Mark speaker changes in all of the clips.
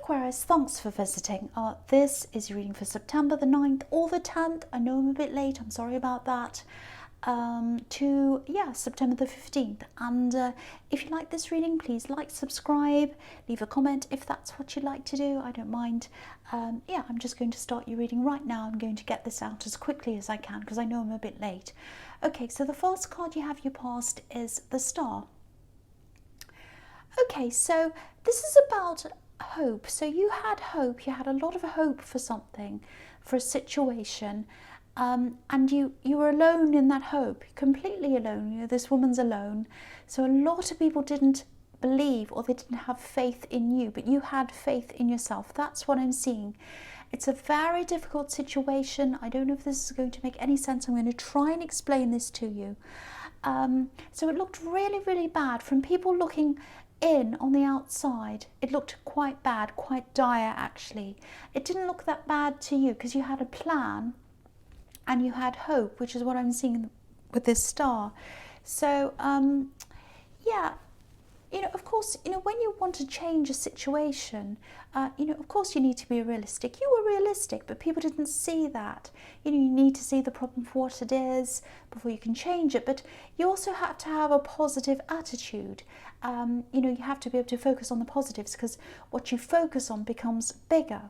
Speaker 1: Aquarius, thanks for visiting. This is your reading for September the 9th or the 10th. I know I'm a bit late, I'm sorry about that. To September the 15th. And if you like this reading, please like, subscribe, leave a comment if that's what you'd like to do. I don't mind. I'm just going to start your reading right now. I'm going to get this out as quickly as I can because I know I'm a bit late. Okay, so the first card you have your past is the Star. Okay, so this is about hope. So you had hope, you had a lot of hope for something, for a situation, and you were alone in that hope, completely alone. You know, this woman's alone. So a lot of people didn't believe or they didn't have faith in you, but you had faith in yourself. That's what I'm seeing. It's a very difficult situation. I don't know if this is going to make any sense. I'm going to try and explain this to you. So it looked really, really bad from people looking in on the outside. It looked quite bad, quite dire actually. It didn't look that bad to you because you had a plan and you had hope, which is what I'm seeing with this Star. So of course, when you want to change a situation, of course you need to be realistic. You were realistic, but people didn't see that. You need to see the problem for what it is before you can change it. But you also have to have a positive attitude. You have to be able to focus on the positives because what you focus on becomes bigger.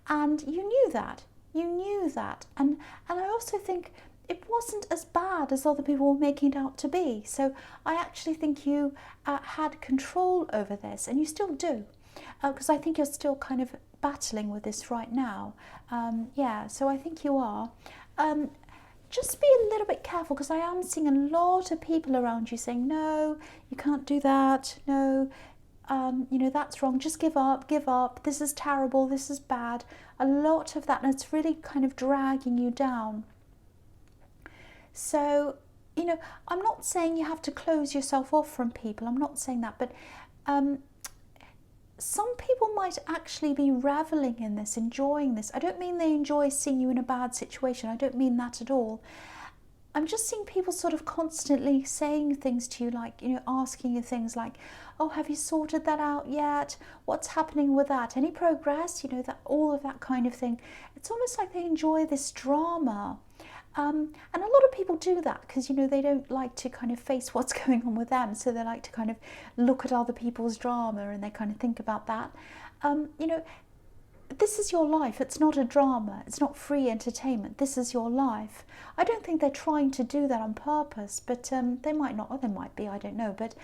Speaker 1: And you knew that. You knew that. And I also think it wasn't as bad as other people were making it out to be. So I actually think you had control over this, and you still do, because I think you're still kind of battling with this right now. So I think you are. Just be a little bit careful, because I am seeing a lot of people around you saying, no, you can't do that, no, that's wrong, just give up, this is terrible, this is bad. A lot of that, and it's really kind of dragging you down. So, I'm not saying you have to close yourself off from people. I'm not saying that. But some people might actually be reveling in this, enjoying this. I don't mean they enjoy seeing you in a bad situation. I don't mean that at all. I'm just seeing people sort of constantly saying things to you, like, asking you things like, oh, have you sorted that out yet? What's happening with that? Any progress? That all of that kind of thing. It's almost like they enjoy this drama. And a lot of people do that because, they don't like to kind of face what's going on with them. So they like to kind of look at other people's drama and they kind of think about that. This is your life. It's not a drama. It's not free entertainment. This is your life. I don't think they're trying to do that on purpose, but they might not, or they might be, I don't know. But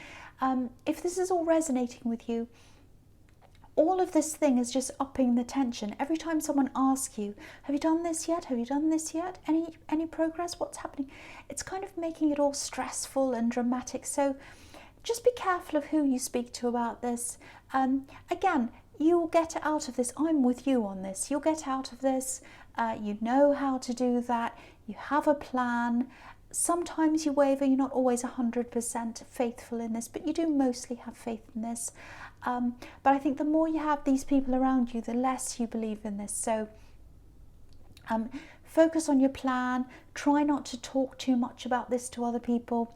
Speaker 1: if this is all resonating with you, all of this thing is just upping the tension. Every time someone asks you, have you done this yet? Have you done this yet? Any progress? What's happening? It's kind of making it all stressful and dramatic. So just be careful of who you speak to about this. Again, you'll get out of this. I'm with you on this. You'll get out of this. You know how to do that. You have a plan. Sometimes you waver. You're not always 100% faithful in this, but you do mostly have faith in this. But I think the more you have these people around you, the less you believe in this. So focus on your plan. Try not to talk too much about this to other people.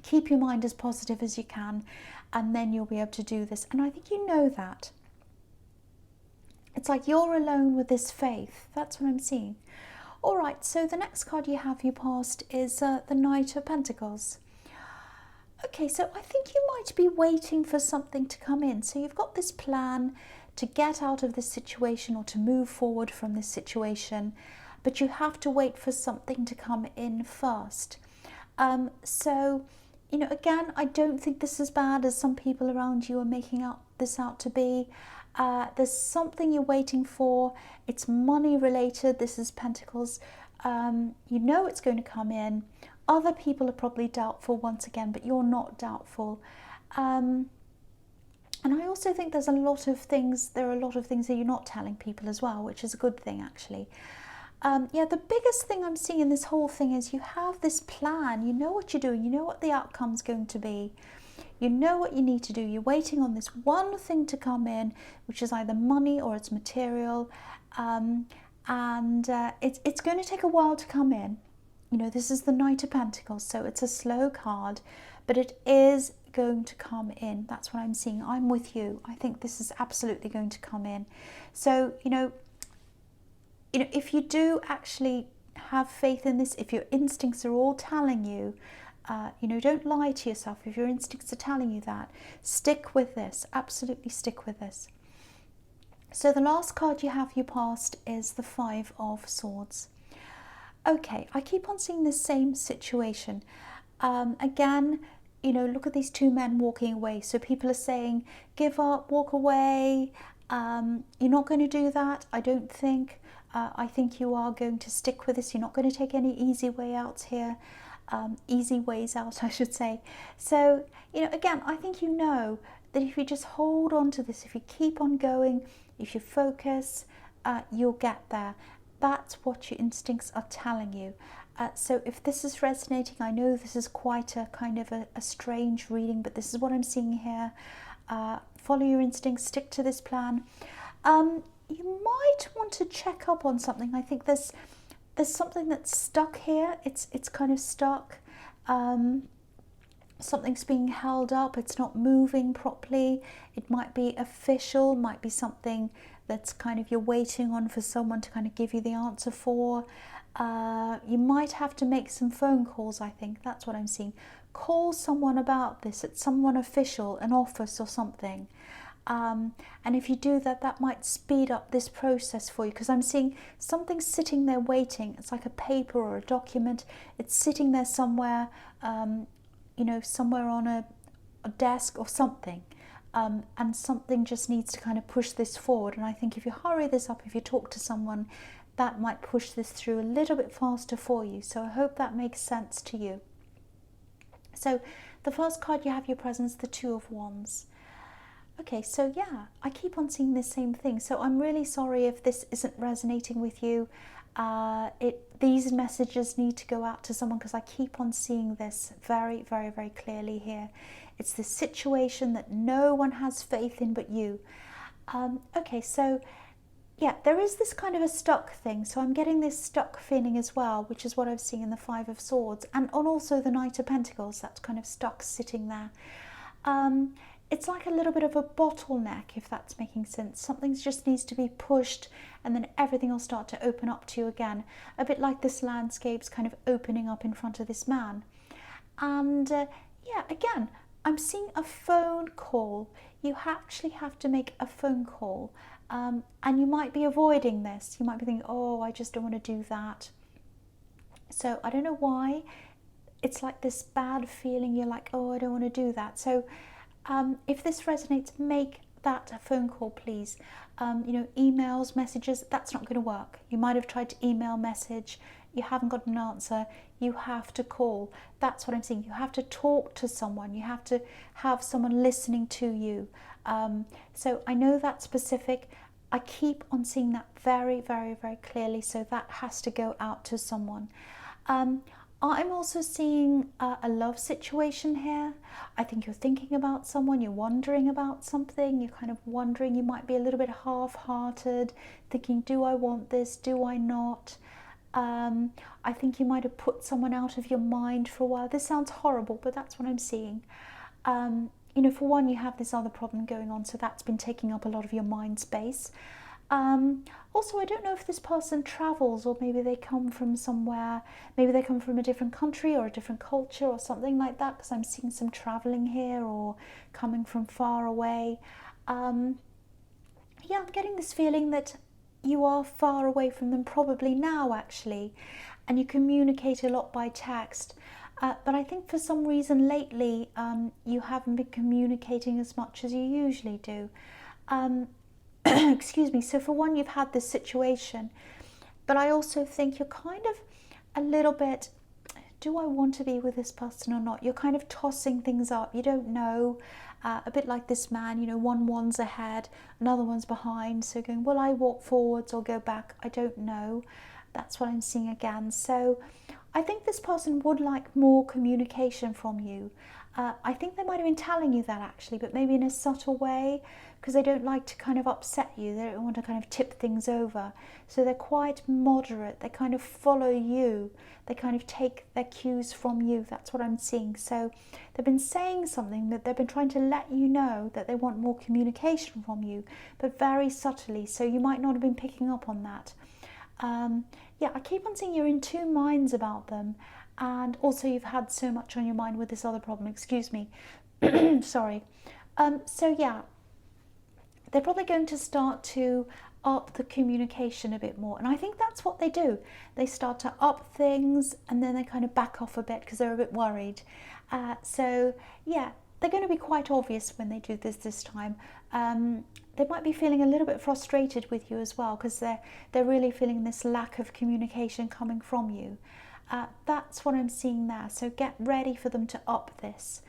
Speaker 1: Keep your mind as positive as you can, and then you'll be able to do this. And I think you know that. It's like you're alone with this faith. That's what I'm seeing. All right, so the next card you have your past is the Knight of Pentacles. Okay, so I think you might be waiting for something to come in. So you've got this plan to get out of this situation or to move forward from this situation, but you have to wait for something to come in first. Again, I don't think this is as bad as some people around you are making this out to be. There's something you're waiting for. It's money related. This is Pentacles. It's going to come in. Other people are probably doubtful once again, but you're not doubtful. And I also think there are a lot of things that you're not telling people as well, which is a good thing actually. The biggest thing I'm seeing in this whole thing is you have this plan. You know what you're doing. You know what the outcome's going to be. You know what you need to do. You're waiting on this one thing to come in, which is either money or it's material. It's going to take a while to come in. This is the Knight of Pentacles, so it's a slow card, but it is going to come in. That's what I'm seeing. I'm with you. I think this is absolutely going to come in. So, if you do actually have faith in this, if your instincts are all telling you, don't lie to yourself. If your instincts are telling you that, stick with this. Absolutely stick with this. So the last card you have, your past, is the Five of Swords. Okay, I keep on seeing the same situation. Again, look at these two men walking away. So people are saying, give up, walk away. You're not going to do that, I don't think. I think you are going to stick with this. You're not going to take any easy way out here. Easy ways out, I should say. So, again, I think that if you just hold on to this, if you keep on going, if you focus, you'll get there. That's what your instincts are telling you. So if this is resonating, I know this is quite a kind of a strange reading, but this is what I'm seeing here. Follow your instincts, stick to this plan. You might want to check up on something. I think there's something that's stuck here. It's kind of stuck. Something's being held up. It's not moving properly. It might be official, might be something that's kind of you're waiting on for someone to kind of give you the answer for. You might have to make some phone calls, I think. That's what I'm seeing. Call someone about this. It's someone official, an office or something. And if you do that, that might speed up this process for you, because I'm seeing something sitting there waiting. It's like a paper or a document. It's sitting there somewhere, somewhere on a desk or something. And something just needs to kind of push this forward. And I think if you hurry this up, if you talk to someone, that might push this through a little bit faster for you. So I hope that makes sense to you. So the first card you have your presence, the Two of Wands. Okay, so yeah, I keep on seeing the same thing. So I'm really sorry if this isn't resonating with you. These messages need to go out to someone, because I keep on seeing this very, very, very clearly here. It's the situation that no one has faith in but you. Okay, so yeah, there is this kind of a stuck thing. So I'm getting this stuck feeling as well, which is what I've seen in the Five of Swords, and also the Knight of Pentacles. That's kind of stuck sitting there. It's like a little bit of a bottleneck, if that's making sense. Something just needs to be pushed, and then everything will start to open up to you again. A bit like this landscape's kind of opening up in front of this man. And yeah, again, I'm seeing a phone call. You actually have to make a phone call. And you might be avoiding this. You might be thinking, oh, I just don't want to do that. So I don't know why. It's like this bad feeling. You're like, oh, I don't want to do that. So if this resonates, make that a phone call, please. Emails, messages, that's not going to work. You might have tried to email, message. You haven't got an answer. You have to call. That's what I'm saying. You have to talk to someone. You have to have someone listening to you. So I know that's specific. I keep on seeing that very, very, very clearly. So that has to go out to someone. I'm also seeing a love situation here. I think you're thinking about someone, you're wondering about something, you're kind of wondering, you might be a little bit half-hearted, thinking, do I want this, do I not? I think you might have put someone out of your mind for a while. This sounds horrible, but that's what I'm seeing. For one, you have this other problem going on, so that's been taking up a lot of your mind space. Also, I don't know if this person travels, or maybe they come from somewhere, maybe they come from a different country or a different culture or something like that, because I'm seeing some traveling here or coming from far away. Yeah, I'm getting this feeling that you are far away from them, probably now actually, and you communicate a lot by text. But I think for some reason lately you haven't been communicating as much as you usually do. Excuse me. So for one, you've had this situation, but I also think you're kind of a little bit, do I want to be with this person or not? You're kind of tossing things up. You don't know. A bit like this man, one's ahead, another one's behind. So going, will I walk forwards or go back? I don't know. That's what I'm seeing again. So I think this person would like more communication from you. I think they might have been telling you that actually, but maybe in a subtle way, because they don't like to kind of upset you. They don't want to kind of tip things over. So they're quite moderate. They kind of follow you. They kind of take their cues from you. That's what I'm seeing. So they've been saying something, that they've been trying to let you know that they want more communication from you, but very subtly. So you might not have been picking up on that. Yeah, I keep on seeing you're in two minds about them. And also you've had so much on your mind with this other problem, excuse me. Sorry. So yeah, they're probably going to start to up the communication a bit more. And I think that's what they do. They start to up things and then they kind of back off a bit because they're a bit worried. So yeah, they're going to be quite obvious when they do this time. They might be feeling a little bit frustrated with you as well, because they're really feeling this lack of communication coming from you. That's what I'm seeing there. So get ready for them to up this.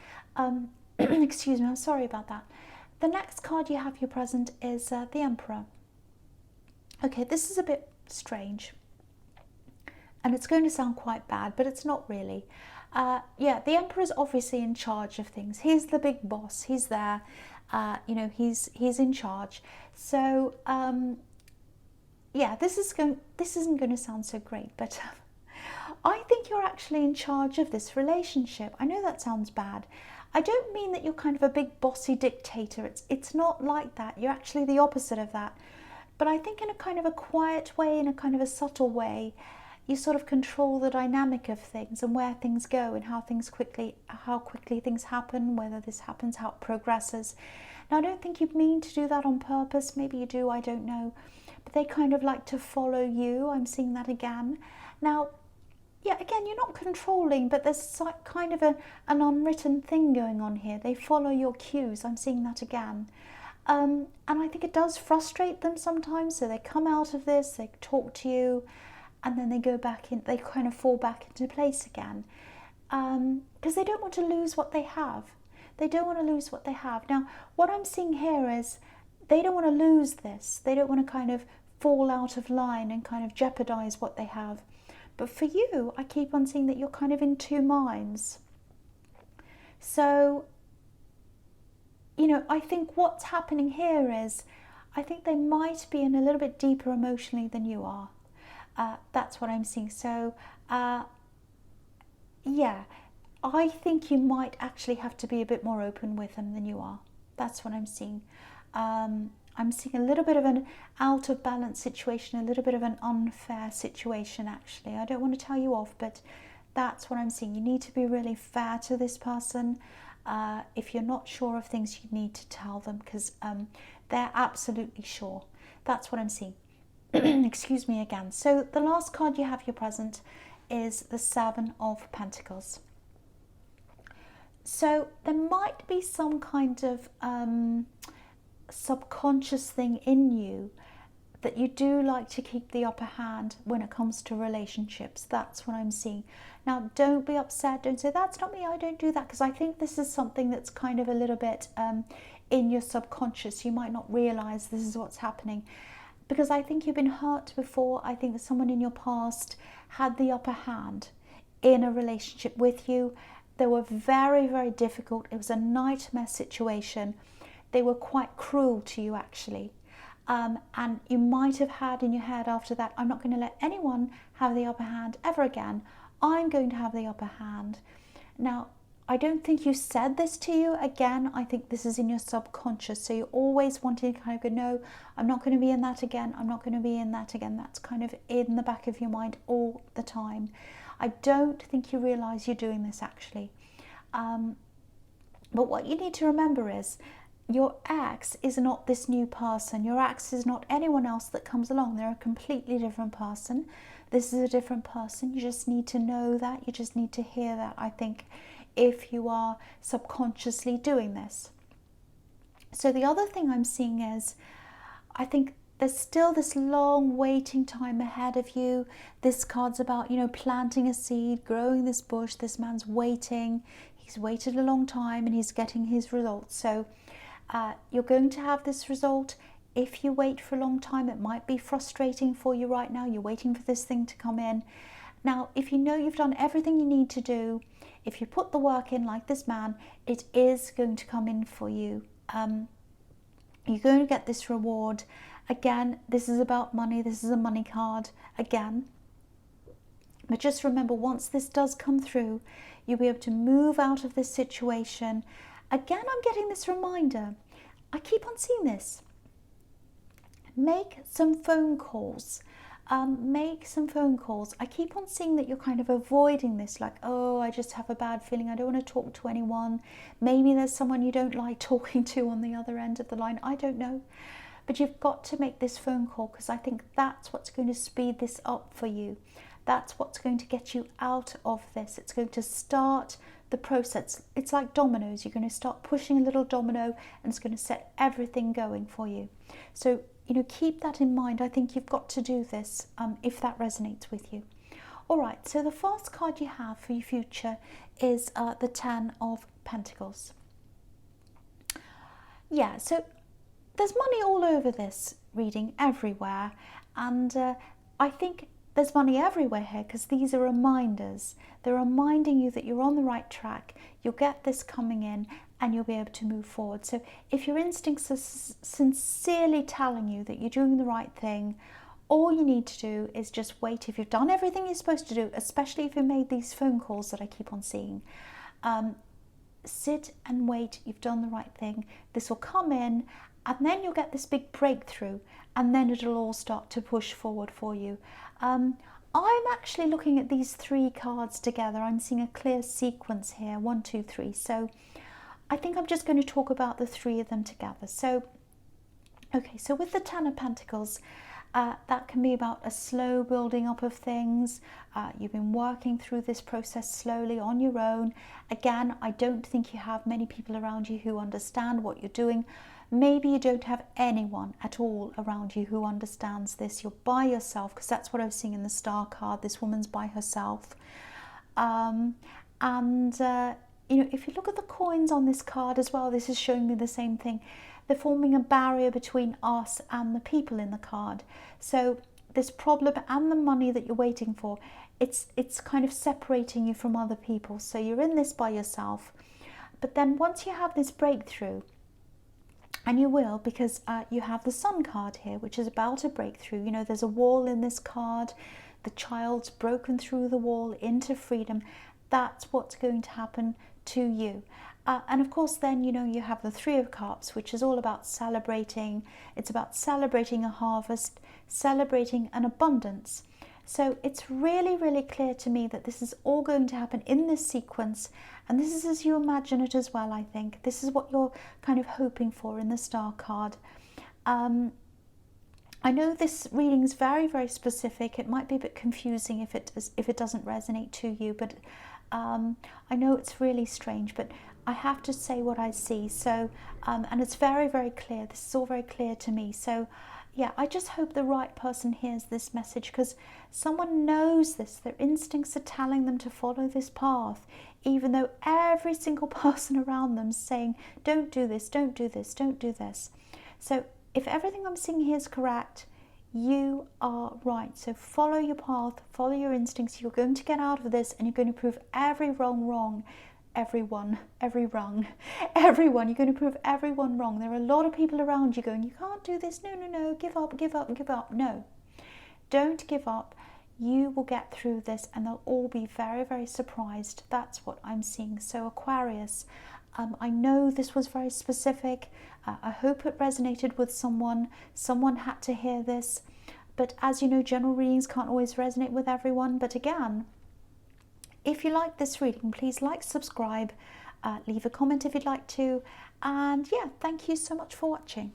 Speaker 1: Excuse me, I'm sorry about that. The next card you have here present is the Emperor. Okay, this is a bit strange. And it's going to sound quite bad, but it's not really. Yeah, the Emperor is obviously in charge of things. He's the big boss. He's there. You know, he's in charge. So, yeah, this isn't going to sound so great, but I think you're actually in charge of this relationship. I know that sounds bad. I don't mean that you're kind of a big bossy dictator. It's not like that. You're actually the opposite of that. But I think in a kind of a quiet way, in a kind of a subtle way, you sort of control the dynamic of things and where things go and how quickly things happen, whether this happens, how it progresses. Now, I don't think you mean to do that on purpose. Maybe you do, I don't know. But they kind of like to follow you. I'm seeing that again. Now, yeah, again, you're not controlling, but there's kind of an unwritten thing going on here. They follow your cues. I'm seeing that again. And I think it does frustrate them sometimes. So they come out of this, they talk to you, and then they go back in, they kind of fall back into place again. Because they don't want to lose what they have. They don't want to lose what they have. Now, what I'm seeing here is they don't want to lose this. They don't want to kind of fall out of line and kind of jeopardize what they have. But for you, I keep on seeing that you're kind of in two minds. So, you know, I think what's happening here is, I think they might be in a little bit deeper emotionally than you are. That's what I'm seeing. So, yeah, I think you might actually have to be a bit more open with them than you are. That's what I'm seeing. I'm seeing a little bit of an out of balance situation, a little bit of an unfair situation actually. I don't want to tell you off, but that's what I'm seeing. You need to be really fair to this person. If you're not sure of things, you need to tell them, because they're absolutely sure. That's what I'm seeing. Excuse me again. So the last card you have here present is the Seven of Pentacles. So there might be some kind of subconscious thing in you that you do like to keep the upper hand when it comes to relationships. That's what I'm seeing. Now, don't be upset. Don't say, that's not me, I don't do that, because I think this is something that's kind of a little bit in your subconscious. You might not realize this is what's happening, because I think you've been hurt before. I think that someone in your past had the upper hand in a relationship with you. They were very, very difficult. It was a nightmare situation. They were quite cruel to you, actually. And you might have had in your head after that, I'm not going to let anyone have the upper hand ever again. I'm going to have the upper hand. Now, I don't think you said this to you. Again, I think this is in your subconscious. So you're always wanting to kind of go, no, I'm not going to be in that again. I'm not going to be in that again. That's kind of in the back of your mind all the time. I don't think you realize you're doing this, actually. But what you need to remember is, your ex is not this new person. Your ex is not anyone else that comes along. They're a completely different person. This is a different person. You just need to know that. You just need to hear that, I think, if you are subconsciously doing this. So the other thing I'm seeing is, I think there's still this long waiting time ahead of you. This card's about, you know, planting a seed, growing this bush. This man's waiting. He's waited a long time and he's getting his results. So you're going to have this result. If you wait for a long time, it might be frustrating for you right now. You're waiting for this thing to come in. Now, if you know you've done everything you need to do, if you put the work in like this man, it is going to come in for you. You're going to get this reward. Again, this is about money. This is a money card again. But just remember, once this does come through, you'll be able to move out of this situation. Again, I'm getting this reminder. I keep on seeing this. Make some phone calls. Make some phone calls. I keep on seeing that you're kind of avoiding this, like, oh, I just have a bad feeling, I don't want to talk to anyone. Maybe there's someone you don't like talking to on the other end of the line, I don't know. But you've got to make this phone call, because I think that's what's going to speed this up for you. That's what's going to get you out of this. It's going to start the process. It's like dominoes. You're going to start pushing a little domino, and it's going to set everything going for you. So, you know, keep that in mind. I think you've got to do this if that resonates with you. All right, so the first card you have for your future is the Ten of Pentacles. Yeah, so there's money all over this reading, everywhere. And I think there's money everywhere here, because these are reminders. They're reminding you that you're on the right track. You'll get this coming in, and you'll be able to move forward. So if your instincts are sincerely telling you that you're doing the right thing, all you need to do is just wait. If you've done everything you're supposed to do, especially if you made these phone calls that I keep on seeing, sit and wait. You've done the right thing. This will come in, and then you'll get this big breakthrough, and then it'll all start to push forward for you. I'm actually looking at these three cards together. I'm seeing a clear sequence here, 1, 2, 3. So I think I'm just going to talk about the three of them together. So, okay, so with the Ten of Pentacles, that can be about a slow building up of things. You've been working through this process slowly on your own. Again, I don't think you have many people around you who understand what you're doing. Maybe you don't have anyone at all around you who understands this. You're by yourself, because that's what I was seeing in the Star card. This woman's by herself. You know, if you look at the coins on this card as well, this is showing me the same thing. They're forming a barrier between us and the people in the card. So this problem and the money that you're waiting for, it's kind of separating you from other people. So you're in this by yourself. But then once you have this breakthrough, and you will, because you have the Sun card here, which is about a breakthrough. You know, there's a wall in this card. The child's broken through the wall into freedom. That's what's going to happen to you. And of course, then, you know, you have the Three of Cups, which is all about celebrating. It's about celebrating a harvest, celebrating an abundance. So it's really, really clear to me that this is all going to happen in this sequence. And this is as you imagine it as well, I think. This is what you're kind of hoping for in the Star card. I know this reading is very, very specific. It might be a bit confusing if it doesn't resonate to you, but I know it's really strange, but I have to say what I see. So, and it's very, very clear. This is all very clear to me. So, yeah, I just hope the right person hears this message, because someone knows this. Their instincts are telling them to follow this path, even though every single person around them is saying, don't do this, don't do this, don't do this. So if everything I'm seeing here is correct, you are right. So follow your path, follow your instincts. You're going to get out of this, and you're going to prove every wrong wrong. Everyone. You're going to prove everyone wrong. There are a lot of people around you going, you can't do this. No, give up. No, don't give up. You will get through this, and they'll all be very, very surprised. That's what I'm seeing. So Aquarius, I know this was very specific. I hope it resonated with someone. Someone had to hear this. But as you know, general readings can't always resonate with everyone. But again, if you like this reading, please like, subscribe, leave a comment if you'd like to. And yeah, thank you so much for watching.